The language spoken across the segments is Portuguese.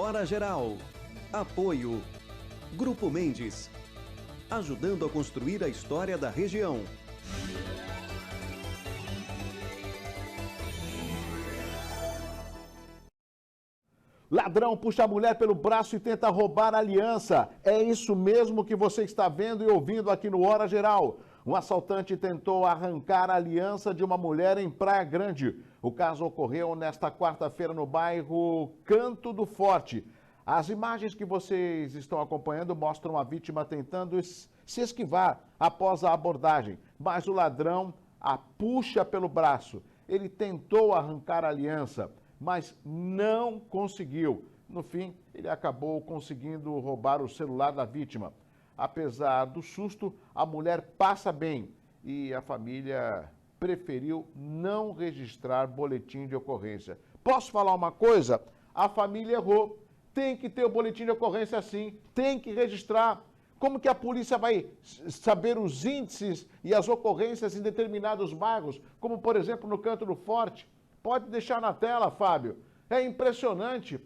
Hora Geral. Apoio. Grupo Mendes. Ajudando a construir a história da região. Ladrão puxa a mulher pelo braço e tenta roubar a aliança. É isso mesmo que você está vendo e ouvindo aqui no Hora Geral. Um assaltante tentou arrancar a aliança de uma mulher em Praia Grande. O caso ocorreu nesta quarta-feira no bairro Canto do Forte. As imagens que vocês estão acompanhando mostram a vítima tentando se esquivar após a abordagem, mas o ladrão a puxa pelo braço. Ele tentou arrancar a aliança, mas não conseguiu. No fim, ele acabou conseguindo roubar o celular da vítima. Apesar do susto, a mulher passa bem e a família preferiu não registrar boletim de ocorrência. Posso falar uma coisa? A família errou. Tem que ter o boletim de ocorrência sim, tem que registrar. Como que a polícia vai saber os índices e as ocorrências em determinados bairros, como por exemplo no Canto do Forte? Pode deixar na tela, Fábio. É impressionante.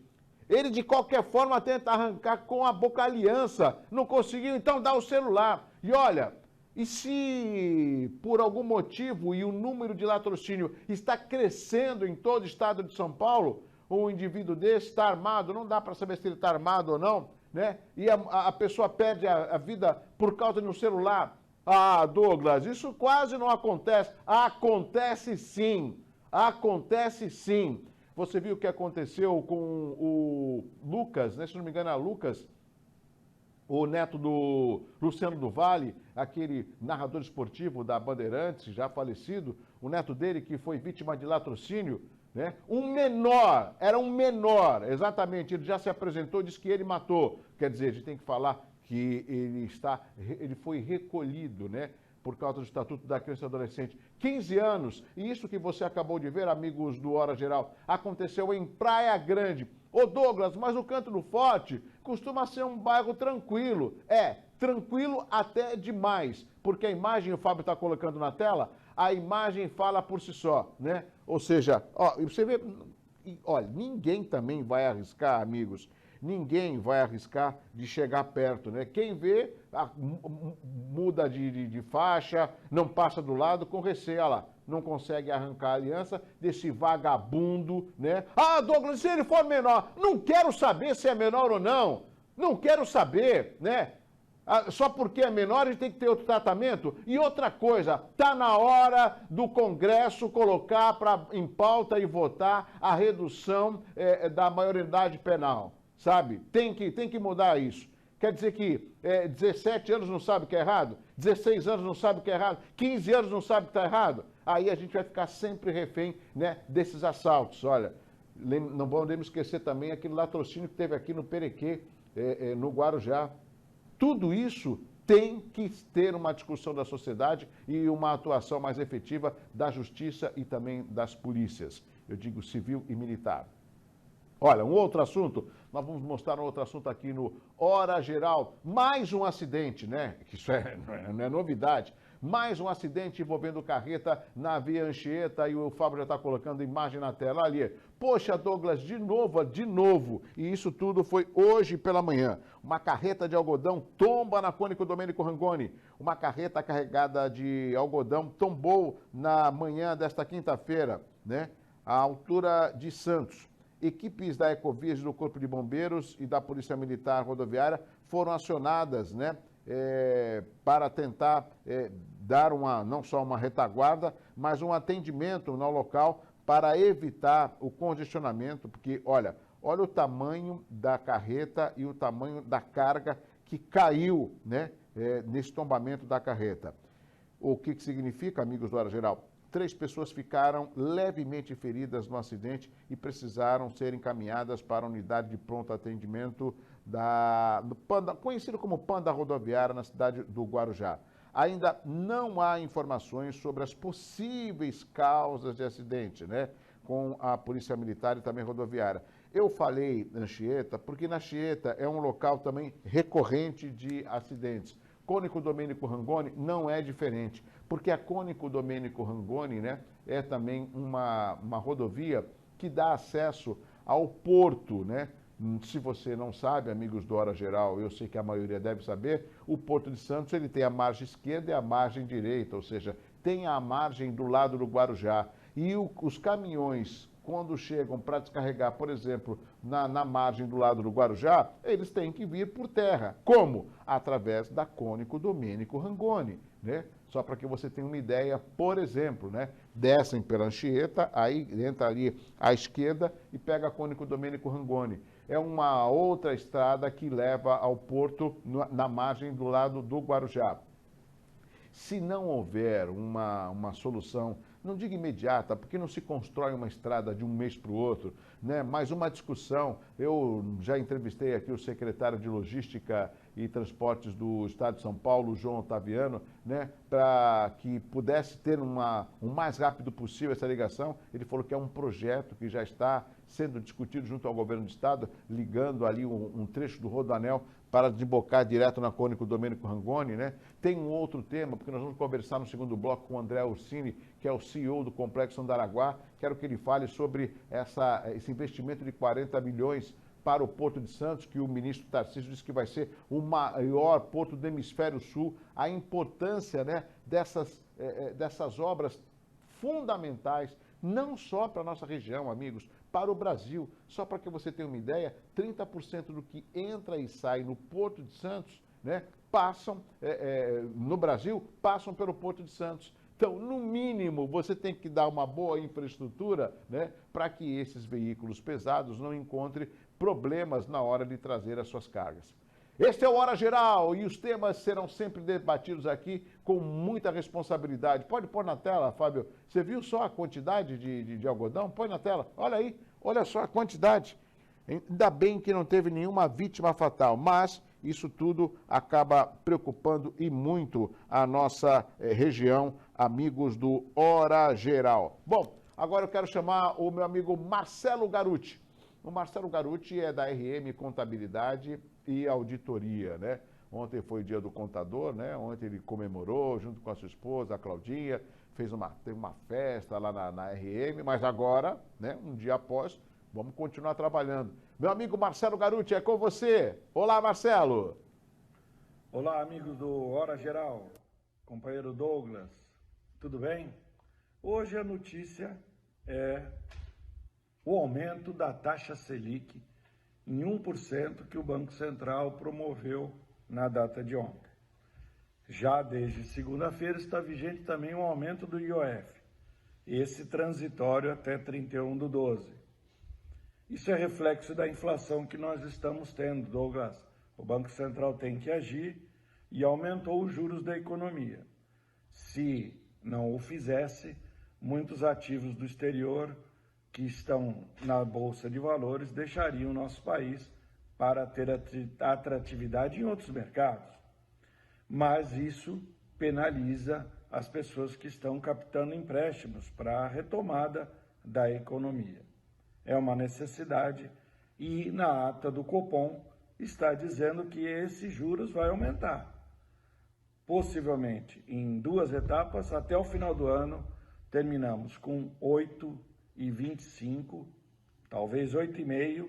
Ele de qualquer forma tenta arrancar com a boca a aliança. Não conseguiu, então dá o celular. E olha, e se por algum motivo e o número de latrocínio está crescendo em todo o estado de São Paulo, um indivíduo desse está armado, não dá para saber se ele está armado ou não, né? E a pessoa perde a vida por causa de um celular. Ah, Douglas, isso quase não acontece. Acontece sim. Acontece sim. Você viu o que aconteceu com o Lucas, né? Se não me engano, é Lucas, o neto do Luciano do Vale, aquele narrador esportivo da Bandeirantes, já falecido, o neto dele que foi vítima de latrocínio, né? Um menor, era um menor, exatamente, ele já se apresentou, disse que ele matou. Quer dizer, a gente tem que falar que ele foi recolhido, né? Por causa do Estatuto da Criança e Adolescente. 15 anos, e isso que você acabou de ver, amigos do Hora Geral, aconteceu em Praia Grande. Ô Douglas, mas o Canto do Forte costuma ser um bairro tranquilo. É, tranquilo até demais, porque a imagem, o Fábio está colocando na tela, a imagem fala por si só, né? Ou seja, ó, você vê, olha, ninguém também vai arriscar, amigos, ninguém vai arriscar de chegar perto, né? Quem vê, muda de faixa, não passa do lado com receio, olha lá, não consegue arrancar a aliança desse vagabundo, né? Ah, Douglas, se ele for menor, não quero saber se é menor ou não, não quero saber, né? Só porque é menor a gente tem que ter outro tratamento. E outra coisa, está na hora do Congresso colocar em pauta e votar a redução da maioridade penal, sabe? Tem que mudar isso. Quer dizer que 17 anos não sabe o que é errado? 16 anos não sabe o que é errado? 15 anos não sabe o que está errado? Aí a gente vai ficar sempre refém, né, desses assaltos. Olha, não podemos esquecer também aquele latrocínio que teve aqui no Perequê, no Guarujá. Tudo isso tem que ter uma discussão da sociedade e uma atuação mais efetiva da justiça e também das polícias, eu digo civil e militar. Olha, um outro assunto, nós vamos mostrar um outro assunto aqui no Hora Geral. Mais um acidente, né? Isso não é novidade. Mais um acidente envolvendo carreta na Via Anchieta e o Fábio já está colocando imagem na tela ali. Poxa, Douglas, de novo. E isso tudo foi hoje pela manhã. Uma carreta de algodão tomba na Cônico Domênico Rangoni. Uma carreta carregada de algodão tombou na manhã desta quinta-feira, né? À altura de Santos. Equipes da Ecovias do Corpo de Bombeiros e da Polícia Militar Rodoviária foram acionadas, né? Para tentar dar não só uma retaguarda, mas um atendimento no local para evitar o congestionamento, porque, olha o tamanho da carreta e o tamanho da carga que caiu, né, nesse tombamento da carreta. O que significa, amigos do Hora Geral? 3 pessoas ficaram levemente feridas no acidente e precisaram ser encaminhadas para a unidade de pronto atendimento do Panda, conhecido como Panda Rodoviária, na cidade do Guarujá. Ainda não há informações sobre as possíveis causas de acidente, né, com a Polícia Militar e também Rodoviária. Eu falei Anchieta porque na Anchieta é um local também recorrente de acidentes. Cônico Domênico Rangoni não é diferente, porque a Cônico Domênico Rangoni, né, é também uma rodovia que dá acesso ao porto, né, Se você não sabe, amigos do Hora Geral, eu sei que a maioria deve saber, o Porto de Santos ele tem a margem esquerda e a margem direita, ou seja, tem a margem do lado do Guarujá. E os caminhões, quando chegam para descarregar, por exemplo, na margem do lado do Guarujá, eles têm que vir por terra. Como? Através da Cônico Domênico Rangoni, né? Só para que você tenha uma ideia, por exemplo, né? Descem pela Anchieta, aí entra ali à esquerda e pega a Cônico Domênico Rangoni. É uma outra estrada que leva ao porto na margem do lado do Guarujá. Se não houver uma solução, não digo imediata, porque não se constrói uma estrada de um mês para o outro, né? Mas uma discussão, eu já entrevistei aqui o secretário de Logística e Transportes do Estado de São Paulo, João Otaviano, né? Para que pudesse ter o mais rápido possível essa ligação. Ele falou que é um projeto que já está sendo discutido junto ao governo do Estado, ligando ali um trecho do Rodoanel para desembocar direto na Cônico Domênico Rangoni, né? Tem um outro tema, porque nós vamos conversar no segundo bloco com o André Ursini, que é o CEO do Complexo Andaraguá. Quero que ele fale sobre esse investimento de 40 milhões para o Porto de Santos, que o ministro Tarcísio disse que vai ser o maior porto do hemisfério sul, a importância, né, dessas obras fundamentais, não só para a nossa região, amigos, para o Brasil. Só para que você tenha uma ideia, 30% do que entra e sai no Porto de Santos, né, no Brasil, passam pelo Porto de Santos. Então, no mínimo, você tem que dar uma boa infraestrutura, né, para que esses veículos pesados não encontrem problemas na hora de trazer as suas cargas. Este é o Hora Geral e os temas serão sempre debatidos aqui com muita responsabilidade. Pode pôr na tela, Fábio. Você viu só a quantidade de algodão? Põe na tela. Olha aí, olha só a quantidade. Ainda bem que não teve nenhuma vítima fatal, mas isso tudo acaba preocupando e muito a nossa região, amigos do Hora Geral. Bom, agora eu quero chamar o meu amigo Marcelo Garuti. O Marcelo Garuti é da RM Contabilidade e Auditoria, né? Ontem foi o dia do contador, né? Ontem ele comemorou junto com a sua esposa, a Claudinha, teve uma festa lá na RM, mas agora, né, um dia após, vamos continuar trabalhando. Meu amigo Marcelo Garuti, é com você. Olá, Marcelo. Olá, amigos do Hora Geral, companheiro Douglas, tudo bem? Hoje a notícia é o aumento da taxa Selic em 1% que o Banco Central promoveu na data de ontem. Já desde segunda-feira está vigente também um aumento do IOF, esse transitório até 31/12. Isso é reflexo da inflação que nós estamos tendo, Douglas. O Banco Central tem que agir e aumentou os juros da economia. Se não o fizesse, muitos ativos do exterior que estão na Bolsa de Valores deixariam o nosso país para ter atratividade em outros mercados. Mas isso penaliza as pessoas que estão captando empréstimos para a retomada da economia. É uma necessidade e na ata do Copom está dizendo que esses juros vai aumentar. Possivelmente em 2 etapas, até o final do ano, terminamos com 8,25, talvez 8,5%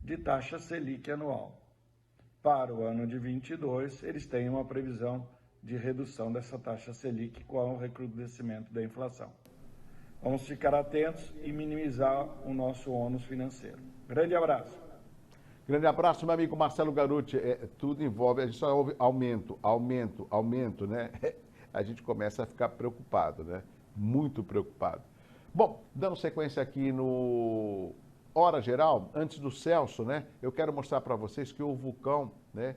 de taxa Selic anual. Para o ano de 22, eles têm uma previsão de redução dessa taxa Selic com o recrudescimento da inflação. Vamos ficar atentos e minimizar o nosso ônus financeiro. Grande abraço. Grande abraço, meu amigo Marcelo Garuti. Tudo envolve, a gente só ouve aumento, né? A gente começa a ficar preocupado, né? Muito preocupado. Bom, dando sequência aqui no Hora Geral, antes do Celso, né? Eu quero mostrar para vocês que o vulcão, né?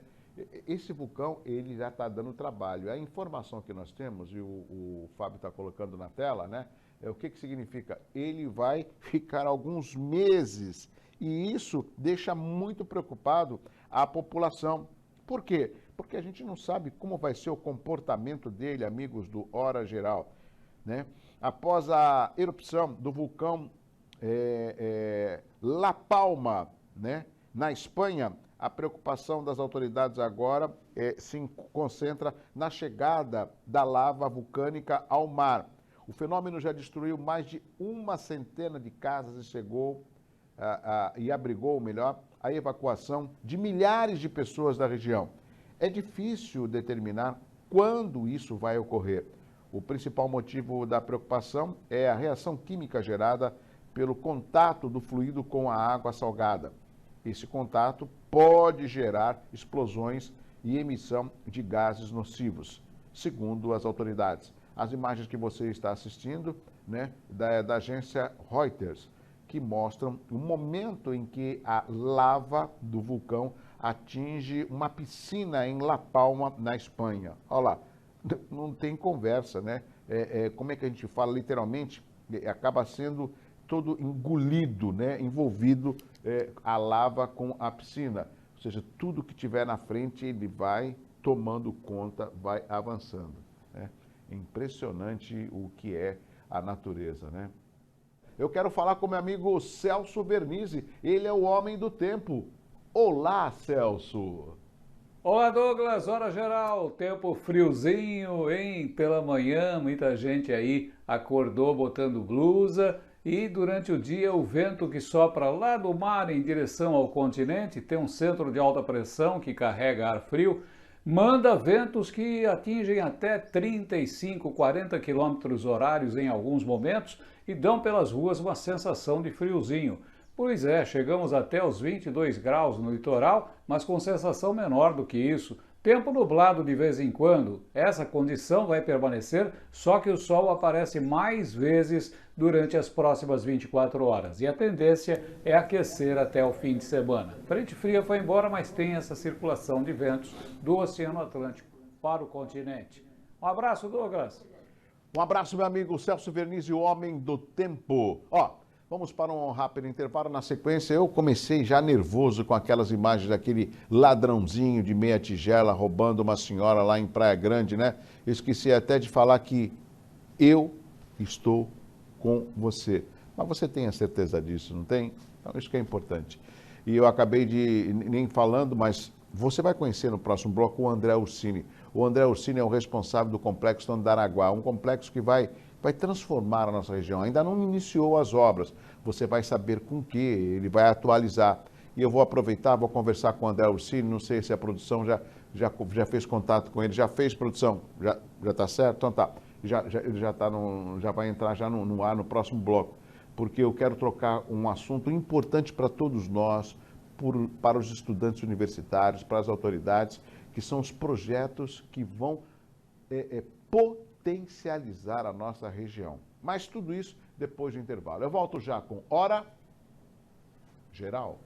Esse vulcão, ele já está dando trabalho. A informação que nós temos, e o Fábio está colocando na tela, né? O que significa? Ele vai ficar alguns meses e isso deixa muito preocupado a população. Por quê? Porque a gente não sabe como vai ser o comportamento dele, amigos do Hora Geral, né? Após a erupção do vulcão La Palma, né, na Espanha, a preocupação das autoridades agora se concentra na chegada da lava vulcânica ao mar. O fenômeno já destruiu mais de 100 de casas e chegou e abrigou, melhor, a evacuação de milhares de pessoas da região. É difícil determinar quando isso vai ocorrer. O principal motivo da preocupação é a reação química gerada pelo contato do fluido com a água salgada. Esse contato pode gerar explosões e emissão de gases nocivos, segundo as autoridades. As imagens que você está assistindo, né, da agência Reuters, que mostram o momento em que a lava do vulcão atinge uma piscina em La Palma, na Espanha. Olha lá, não tem conversa, né? Como é que a gente fala, literalmente, acaba sendo todo engolido, né? Envolvido a lava com a piscina. Ou seja, tudo que tiver na frente, ele vai tomando conta, vai avançando. Né? Impressionante o que é a natureza, né? Eu quero falar com meu amigo Celso Vernizzi, ele é o homem do tempo. Olá, Celso! Olá, Douglas, hora geral, tempo friozinho, hein? Pela manhã, muita gente aí acordou botando blusa e durante o dia o vento que sopra lá do mar em direção ao continente, tem um centro de alta pressão que carrega ar frio, manda ventos que atingem até 35, 40 quilômetros horários em alguns momentos e dão pelas ruas uma sensação de friozinho. Pois é, chegamos até os 22 graus no litoral, mas com sensação menor do que isso. Tempo nublado de vez em quando. Essa condição vai permanecer, só que o sol aparece mais vezes durante as próximas 24 horas. E a tendência é aquecer até o fim de semana. Frente fria foi embora, mas tem essa circulação de ventos do Oceano Atlântico para o continente. Um abraço, Douglas. Um abraço, meu amigo Celso Vernizzi, o homem do tempo. Ó, vamos para um rápido intervalo. Na sequência, eu comecei já nervoso com aquelas imagens daquele ladrãozinho de meia tigela roubando uma senhora lá em Praia Grande, né? Eu esqueci até de falar que eu estou com você. Mas você tem a certeza disso, não tem? Então, isso que é importante. E eu acabei de nem falando, mas você vai conhecer no próximo bloco o André Ursini. O André Ursini é o responsável do Complexo Andaraguá, um complexo que vai transformar a nossa região. Ainda não iniciou as obras, você vai saber com que ele vai atualizar. E eu vou aproveitar, vou conversar com o André Ursini, não sei se a produção já fez contato com ele. Já fez, produção? Já está certo? Então tá, ele já vai entrar já no ar no próximo bloco, porque eu quero trocar um assunto importante para todos nós, para os estudantes universitários, para as autoridades, que são os projetos que vão potencializar a nossa região. Mas tudo isso depois do intervalo. Eu volto já com Hora Geral.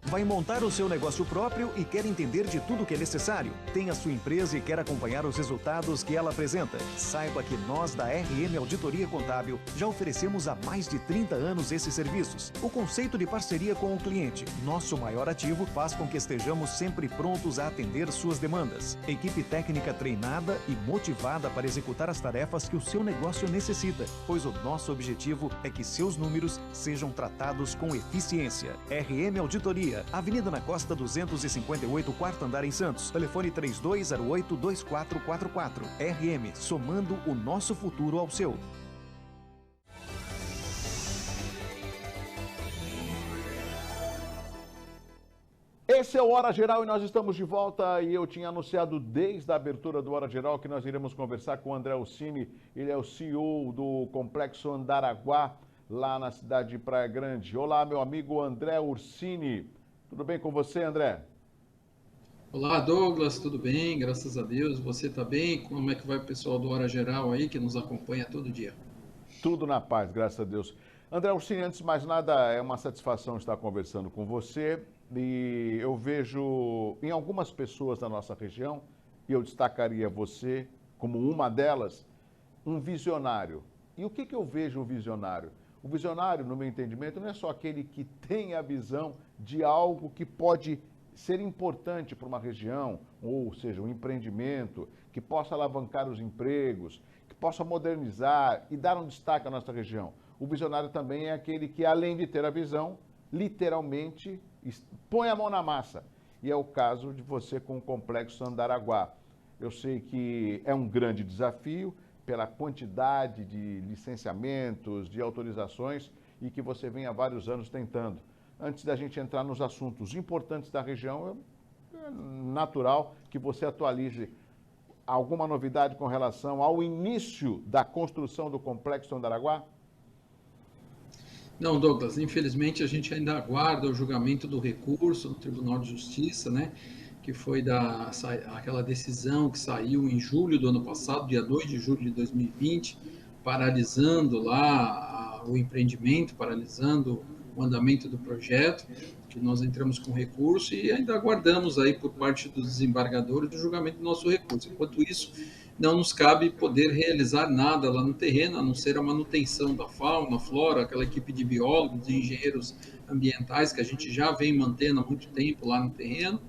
Vai montar o seu negócio próprio e quer entender de tudo que é necessário? Tem a sua empresa e quer acompanhar os resultados que ela apresenta? Saiba que nós da RM Auditoria Contábil já oferecemos há mais de 30 anos esses serviços. O conceito de parceria com o cliente, nosso maior ativo, faz com que estejamos sempre prontos a atender suas demandas. Equipe técnica treinada e motivada para executar as tarefas que o seu negócio necessita, pois o nosso objetivo é que seus números sejam tratados com eficiência. RM Auditoria, Avenida na Costa 258, quarto andar em Santos. Telefone 3208-2444. RM, somando o nosso futuro ao seu. Esse é o Hora Geral e nós estamos de volta, e eu tinha anunciado desde a abertura do Hora Geral que nós iremos conversar com o André Ursini. Ele é o CEO do Complexo Andaraguá, lá na cidade de Praia Grande. Olá, meu amigo André Ursini. Tudo bem com você, André? Olá, Douglas, tudo bem? Graças a Deus. Você está bem? Como é que vai o pessoal do Hora Geral aí, que nos acompanha todo dia? Tudo na paz, graças a Deus. André Ursini, antes de mais nada, é uma satisfação estar conversando com você. E eu vejo em algumas pessoas da nossa região, e eu destacaria você como uma delas, um visionário. E o que eu vejo um visionário? O visionário, no meu entendimento, não é só aquele que tem a visão de algo que pode ser importante para uma região, ou seja, um empreendimento, que possa alavancar os empregos, que possa modernizar e dar um destaque à nossa região. O visionário também é aquele que, além de ter a visão, literalmente põe a mão na massa. E é o caso de você com o Complexo Andaraguá. Eu sei que é um grande desafio, pela quantidade de licenciamentos, de autorizações e que você vem há vários anos tentando. Antes da gente entrar nos assuntos importantes da região, é natural que você atualize alguma novidade com relação ao início da construção do Complexo Andaraguá? Não, Douglas, infelizmente a gente ainda aguarda o julgamento do recurso do Tribunal de Justiça, né? Que foi aquela decisão que saiu em julho do ano passado, dia 2 de julho de 2020, paralisando lá o empreendimento, paralisando o andamento do projeto, que nós entramos com recurso e ainda aguardamos aí por parte dos desembargadores o julgamento do nosso recurso. Enquanto isso, não nos cabe poder realizar nada lá no terreno, a não ser a manutenção da fauna, flora, aquela equipe de biólogos e engenheiros ambientais que a gente já vem mantendo há muito tempo lá no terreno.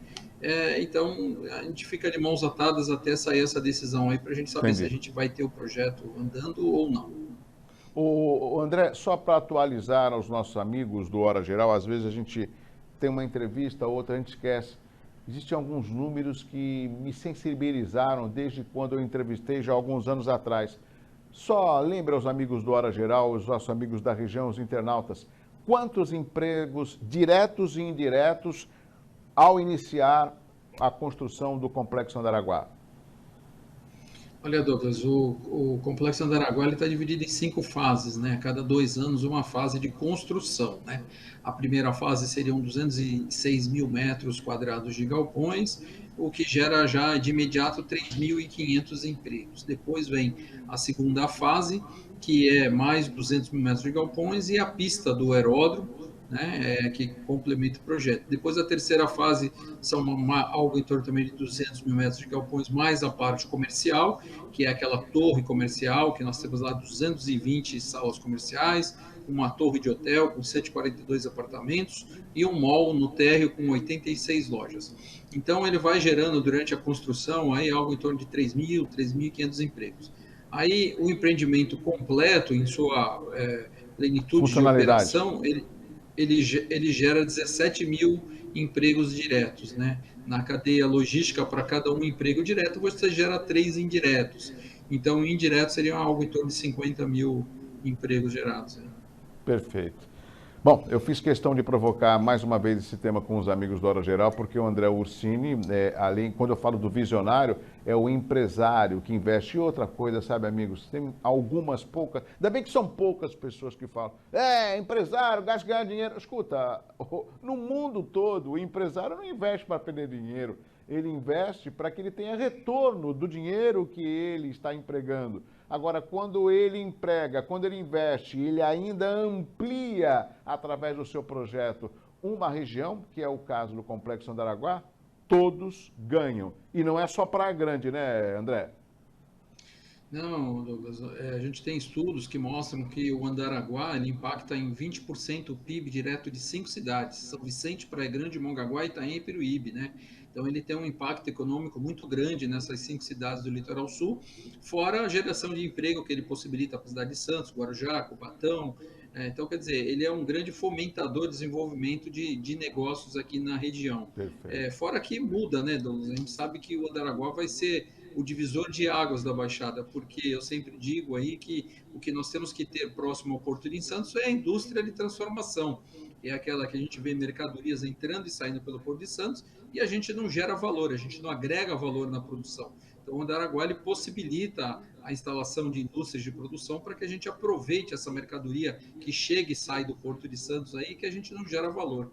Então, a gente fica de mãos atadas até sair essa decisão aí para a gente saber se a gente vai ter o projeto andando ou não. O André, só para atualizar aos nossos amigos do Hora Geral, às vezes a gente tem uma entrevista, outra a gente esquece. Existem alguns números que me sensibilizaram desde quando eu entrevistei já há alguns anos atrás. Só lembra aos amigos do Hora Geral, os nossos amigos da região, os internautas, quantos empregos diretos e indiretos ao iniciar a construção do Complexo Andaraguá? Olha, Douglas, o Complexo Andaraguá está dividido em 5 fases, né? A cada 2 anos, uma fase de construção, né? A primeira fase seriam 206 mil metros quadrados de galpões, o que gera já de imediato 3.500 empregos. Depois vem a segunda fase, que é mais 200 mil metros de galpões, e a pista do aeródromo, né, que complementa o projeto. Depois a terceira fase são algo em torno também de 200 mil metros de galpões, mais a parte comercial, que é aquela torre comercial, que nós temos lá 220 salas comerciais, uma torre de hotel com 142 apartamentos e um mall no térreo com 86 lojas. Então ele vai gerando durante a construção aí algo em torno de 3.500 empregos. Aí o empreendimento completo, em sua plenitude de operação, ele gera 17 mil empregos diretos, né? Na cadeia logística, para cada um emprego direto, você gera 3 indiretos. Então, indireto seria algo em torno de 50 mil empregos gerados. Perfeito. Bom, eu fiz questão de provocar mais uma vez esse tema com os amigos do Hora Geral, porque o André Ursini, além, quando eu falo do visionário, é o empresário que investe. E outra coisa, sabe, amigos, tem algumas poucas, ainda bem que são poucas pessoas que falam, empresário, gasta ganhar dinheiro. Escuta, no mundo todo, o empresário não investe para perder dinheiro, ele investe para que ele tenha retorno do dinheiro que ele está empregando. Agora, quando ele emprega, quando ele investe, ele ainda amplia, através do seu projeto, uma região, que é o caso do Complexo Andaraguá, todos ganham. E não é só Praia Grande, né, André? Não, Douglas, a gente tem estudos que mostram que o Andaraguá ele impacta em 20% o PIB direto de 5 cidades, São Vicente, Praia Grande, Mongaguá, Itaém e Peruíbe, né? Então ele tem um impacto econômico muito grande nessas 5 cidades do litoral sul, fora a geração de emprego que ele possibilita para a cidade de Santos, Guarujá, Cubatão. Então, quer dizer, ele é um grande fomentador de desenvolvimento de negócios aqui na região. Fora que muda, né, Douglas? A gente sabe que o Andaraguá vai ser o divisor de águas da Baixada, porque eu sempre digo aí que o que nós temos que ter próximo ao Porto de Santos é a indústria de transformação. É aquela que a gente vê mercadorias entrando e saindo pelo Porto de Santos e a gente não gera valor, a gente não agrega valor na produção. Então, o Andaraguá ele possibilita a instalação de indústrias de produção para que a gente aproveite essa mercadoria que chega e sai do Porto de Santos aí, que a gente não gera valor.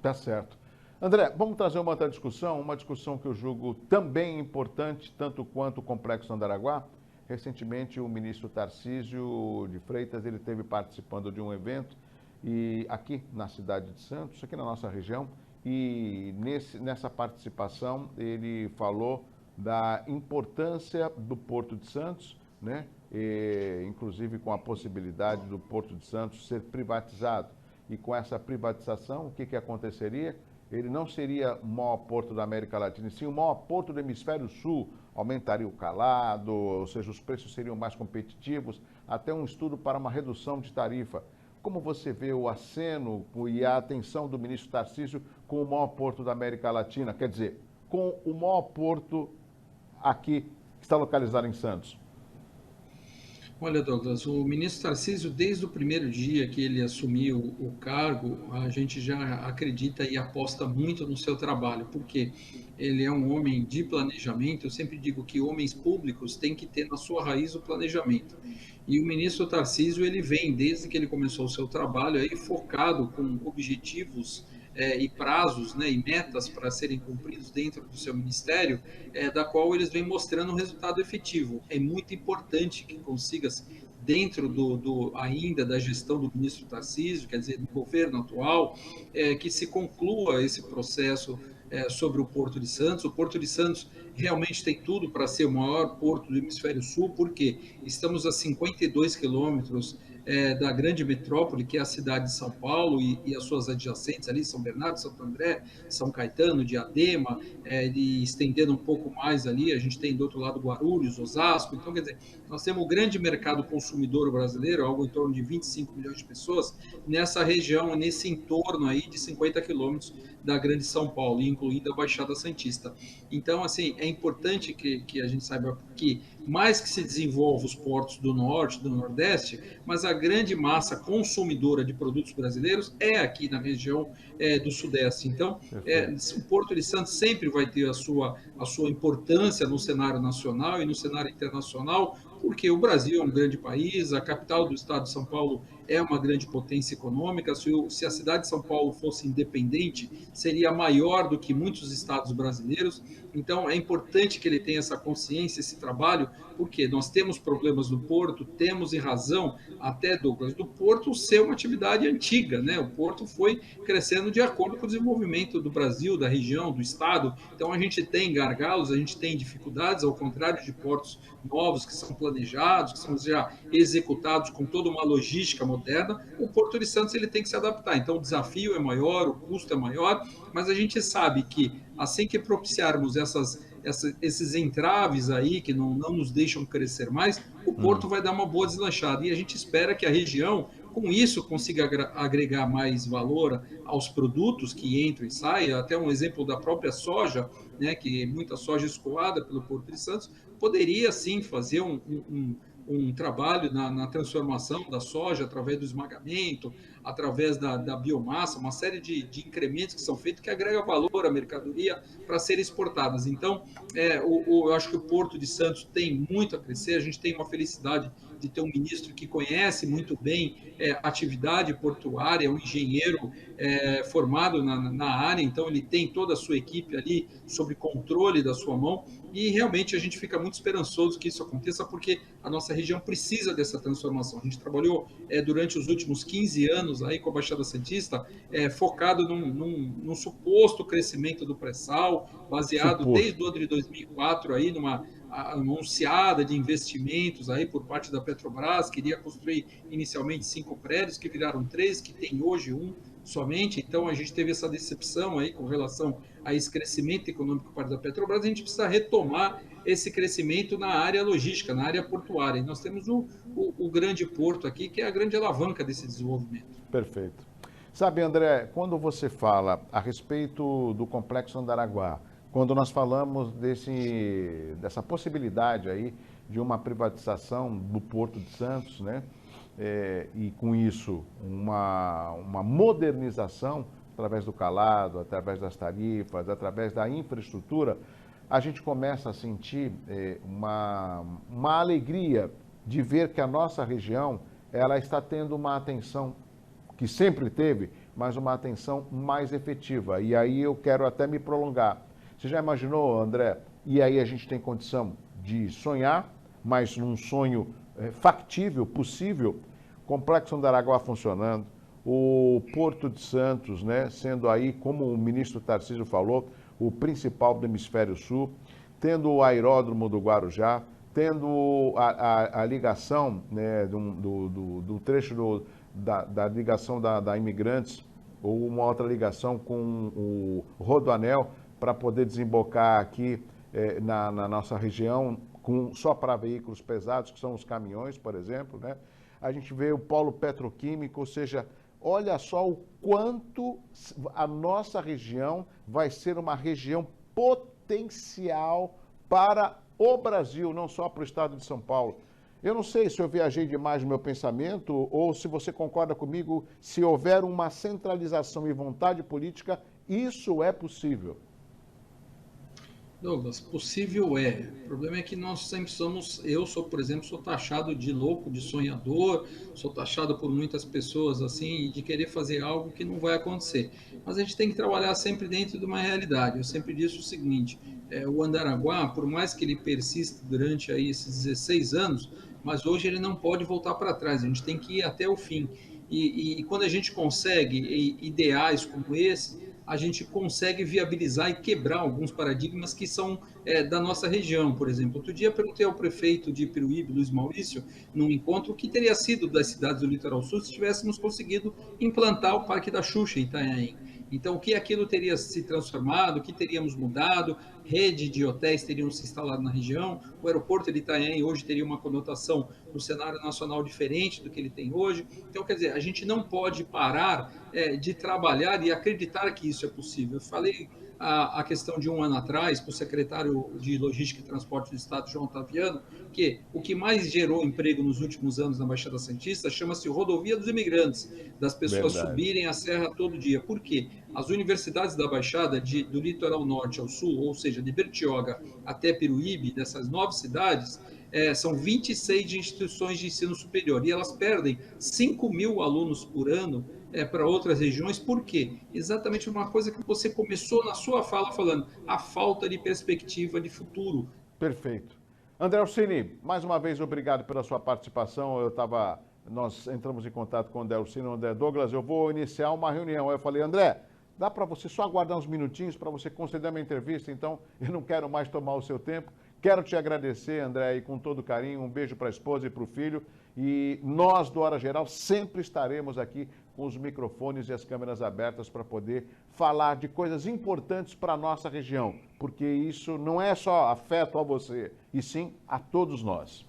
Tá certo. André, vamos trazer uma outra discussão, uma discussão que eu julgo também importante, tanto quanto o Complexo Andaraguá. Recentemente, o ministro Tarcísio de Freitas, ele esteve participando de um evento e aqui na cidade de Santos, aqui na nossa região, e nessa participação ele falou da importância do Porto de Santos, né? Inclusive com a possibilidade do Porto de Santos ser privatizado. E com essa privatização, o que aconteceria? Ele não seria o maior porto da América Latina, sim o maior porto do Hemisfério Sul. Aumentaria o calado, ou seja, os preços seriam mais competitivos, até um estudo para uma redução de tarifa. Como você vê o aceno e a atenção do ministro Tarcísio com o maior porto da América Latina? Quer dizer, com o maior porto aqui, que está localizado em Santos? Olha, Douglas, o ministro Tarcísio, desde o primeiro dia que ele assumiu o cargo, a gente já acredita e aposta muito no seu trabalho, porque ele é um homem de planejamento. Eu sempre digo que homens públicos têm que ter na sua raiz o planejamento. E o ministro Tarcísio, ele vem, desde que ele começou o seu trabalho, aí focado com objetivos e prazos, né, e metas para serem cumpridos dentro do seu ministério, da qual eles vêm mostrando um resultado efetivo. É muito importante que consiga, dentro ainda da gestão do ministro Tarcísio, quer dizer, do governo atual, que se conclua esse processo sobre o Porto de Santos. O Porto de Santos realmente tem tudo para ser o maior porto do Hemisfério Sul, porque estamos a 52 quilômetros da grande metrópole, que é a cidade de São Paulo e as suas adjacentes ali, São Bernardo, Santo André, São Caetano, Diadema, e estendendo um pouco mais ali, a gente tem do outro lado Guarulhos, Osasco. Então, quer dizer, nós temos um grande mercado consumidor brasileiro, algo em torno de 25 milhões de pessoas, nessa região, nesse entorno aí de 50 quilômetros da grande São Paulo, incluindo a Baixada Santista. Então, assim, é importante que a gente saiba que mais que se desenvolva os portos do Norte, do Nordeste, mas a grande massa consumidora de produtos brasileiros é aqui na região do Sudeste. Então, o Porto de Santos sempre vai ter a sua importância no cenário nacional e no cenário internacional, porque o Brasil é um grande país, a capital do estado de São Paulo é uma grande potência econômica. Se a cidade de São Paulo fosse independente, seria maior do que muitos estados brasileiros. Então, é importante que ele tenha essa consciência, esse trabalho, porque nós temos problemas no Porto, temos em razão, até, Douglas, do Porto ser uma atividade antiga, né? O Porto foi crescendo de acordo com o desenvolvimento do Brasil, da região, do estado. Então, a gente tem gargalos, a gente tem dificuldades, ao contrário de portos novos que são planejados, que são já executados com toda uma logística moderna. O Porto de Santos ele tem que se adaptar. Então, o desafio é maior, o custo é maior, mas a gente sabe que assim que propiciarmos esses entraves aí que não nos deixam crescer mais, o Porto vai dar uma boa deslanchada. E a gente espera que a região, com isso, consiga agregar mais valor aos produtos que entram e saem. Até um exemplo da própria soja, né, que muita soja escoada pelo Porto de Santos, poderia sim fazer um trabalho na transformação da soja através do esmagamento, através da biomassa, uma série de incrementos que são feitos que agrega valor à mercadoria para serem exportadas. Então, eu acho que o Porto de Santos tem muito a crescer. A gente tem uma felicidade de ter um ministro que conhece muito bem a atividade portuária, um engenheiro formado na área, então ele tem toda a sua equipe ali sob controle da sua mão, e realmente a gente fica muito esperançoso que isso aconteça, porque a nossa região precisa dessa transformação. A gente trabalhou durante os últimos 15 anos aí com a Baixada Santista, focado num suposto crescimento do pré-sal, baseado desde o ano de 2004 aí numa anunciada de investimentos aí por parte da Petrobras. Queria construir inicialmente 5 prédios, que viraram 3, que tem hoje 1 somente. Então a gente teve essa decepção aí com relação a esse crescimento econômico por parte da Petrobras. A gente precisa retomar esse crescimento na área logística, na área portuária. E nós temos o grande porto aqui, que é a grande alavanca desse desenvolvimento. Perfeito. Sabe, André, quando você fala a respeito do Complexo Andaraguá, quando nós falamos dessa possibilidade aí de uma privatização do Porto de Santos, né? E com isso uma modernização através do calado, através das tarifas, através da infraestrutura, a gente começa a sentir uma alegria de ver que a nossa região ela está tendo uma atenção que sempre teve, mas uma atenção mais efetiva. E aí eu quero até me prolongar. Você já imaginou, André? E aí a gente tem condição de sonhar, mas num sonho factível, possível, Complexo Andaraguá funcionando, o Porto de Santos, né, sendo aí, como o ministro Tarcísio falou, o principal do Hemisfério Sul, tendo o aeródromo do Guarujá, tendo a ligação, né, do trecho da ligação da Imigrantes, ou uma outra ligação com o Rodoanel, para poder desembocar aqui na nossa região, só para veículos pesados, que são os caminhões, por exemplo, né? A gente vê o polo petroquímico, ou seja, olha só o quanto a nossa região vai ser uma região potencial para o Brasil, não só para o estado de São Paulo. Eu não sei se eu viajei demais no meu pensamento ou se você concorda comigo, se houver uma centralização e vontade política, isso é possível. Douglas, possível é. O problema é que nós sempre somos, por exemplo, sou taxado de louco, de sonhador, sou taxado por muitas pessoas assim, de querer fazer algo que não vai acontecer. Mas a gente tem que trabalhar sempre dentro de uma realidade. Eu sempre disse o seguinte, o Andaraguá, por mais que ele persista durante aí esses 16 anos, mas hoje ele não pode voltar para trás, a gente tem que ir até o fim. E quando a gente consegue ideais como esse, a gente consegue viabilizar e quebrar alguns paradigmas que são da nossa região, por exemplo. Outro dia perguntei ao prefeito de Peruíbe, Luiz Maurício, num encontro, o que teria sido das cidades do Litoral Sul se tivéssemos conseguido implantar o Parque da Xuxa em Itanhaém. Então, o que aquilo teria se transformado, o que teríamos mudado, rede de hotéis teriam se instalado na região, o aeroporto de Itanhaém hoje teria uma conotação no cenário nacional diferente do que ele tem hoje. Então, quer dizer, a gente não pode parar de trabalhar e acreditar que isso é possível. Eu falei a questão de um ano atrás para o secretário de Logística e Transporte do Estado, João Otaviano, que o que mais gerou emprego nos últimos anos na Baixada Santista chama-se Rodovia dos Imigrantes, das pessoas subirem a serra todo dia. Por quê? As universidades da Baixada, do litoral norte ao sul, ou seja, de Bertioga até Peruíbe, dessas 9 cidades, são 26 de instituições de ensino superior, e elas perdem 5.000 alunos por ano para outras regiões. Por quê? Exatamente uma coisa que você começou na sua fala falando, a falta de perspectiva de futuro. Perfeito. André Orsini, mais uma vez, obrigado pela sua participação. Nós entramos em contato com o André Orsini, André Douglas, eu vou iniciar uma reunião. Eu falei, André, dá para você só aguardar uns minutinhos para você conceder uma entrevista, então eu não quero mais tomar o seu tempo. Quero te agradecer, André, e com todo carinho, um beijo para a esposa e para o filho. E nós, do Hora Geral, sempre estaremos aqui com os microfones e as câmeras abertas para poder falar de coisas importantes para a nossa região, porque isso não é só afeto a você, e sim a todos nós.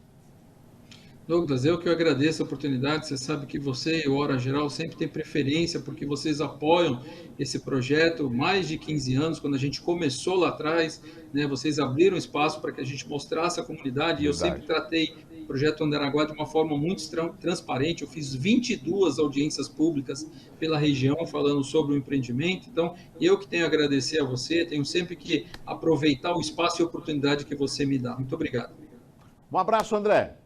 Douglas, eu que agradeço a oportunidade. Você sabe que você e o Hora Geral sempre tem preferência, porque vocês apoiam esse projeto mais de 15 anos. Quando a gente começou lá atrás, né, vocês abriram espaço para que a gente mostrasse à comunidade. E eu sempre tratei o projeto Andaraguá de uma forma muito transparente. Eu fiz 22 audiências públicas pela região falando sobre o empreendimento. Então, eu que tenho a agradecer a você, tenho sempre que aproveitar o espaço e a oportunidade que você me dá. Muito obrigado. Um abraço, André.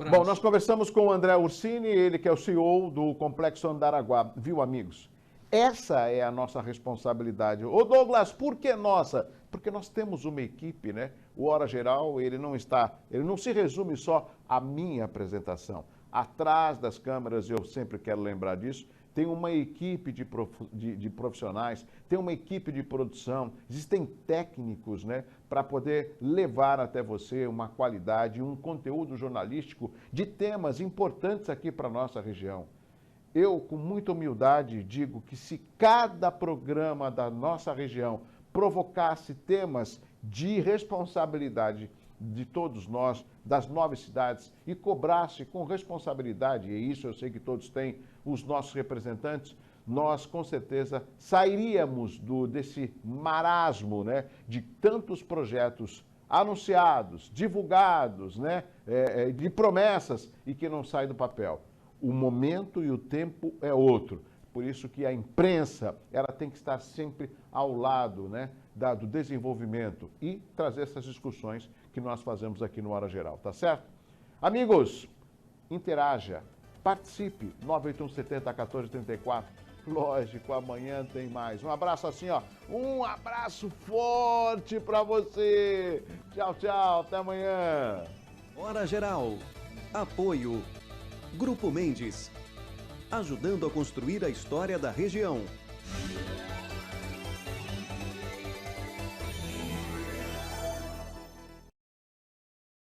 Bom, nós conversamos com o André Orsini, ele que é o CEO do Complexo Andaraguá. Viu, amigos? Essa é a nossa responsabilidade. Ô Douglas, por que nossa? Porque nós temos uma equipe, né? O Hora Geral, ele não se resume só à minha apresentação. Atrás das câmeras, eu sempre quero lembrar disso, tem uma equipe de profissionais, tem uma equipe de produção, existem técnicos, né, para poder levar até você uma qualidade, um conteúdo jornalístico de temas importantes aqui para a nossa região. Eu, com muita humildade, digo que se cada programa da nossa região provocasse temas de responsabilidade de todos nós, das 9 cidades, e cobrasse com responsabilidade, e isso eu sei que todos têm, os nossos representantes, nós com certeza sairíamos desse marasmo, né, de tantos projetos anunciados, divulgados, né, de promessas e que não saem do papel. O momento e o tempo é outro. Por isso que a imprensa, ela tem que estar sempre ao lado, né, do desenvolvimento e trazer essas discussões que nós fazemos aqui no Hora Geral, tá certo? Amigos, interaja, participe, 98170-1434. Lógico, amanhã tem mais. Um abraço assim, ó, um abraço forte pra você. Tchau, tchau, até amanhã. Hora Geral, apoio Grupo Mendes, ajudando a construir a história da região.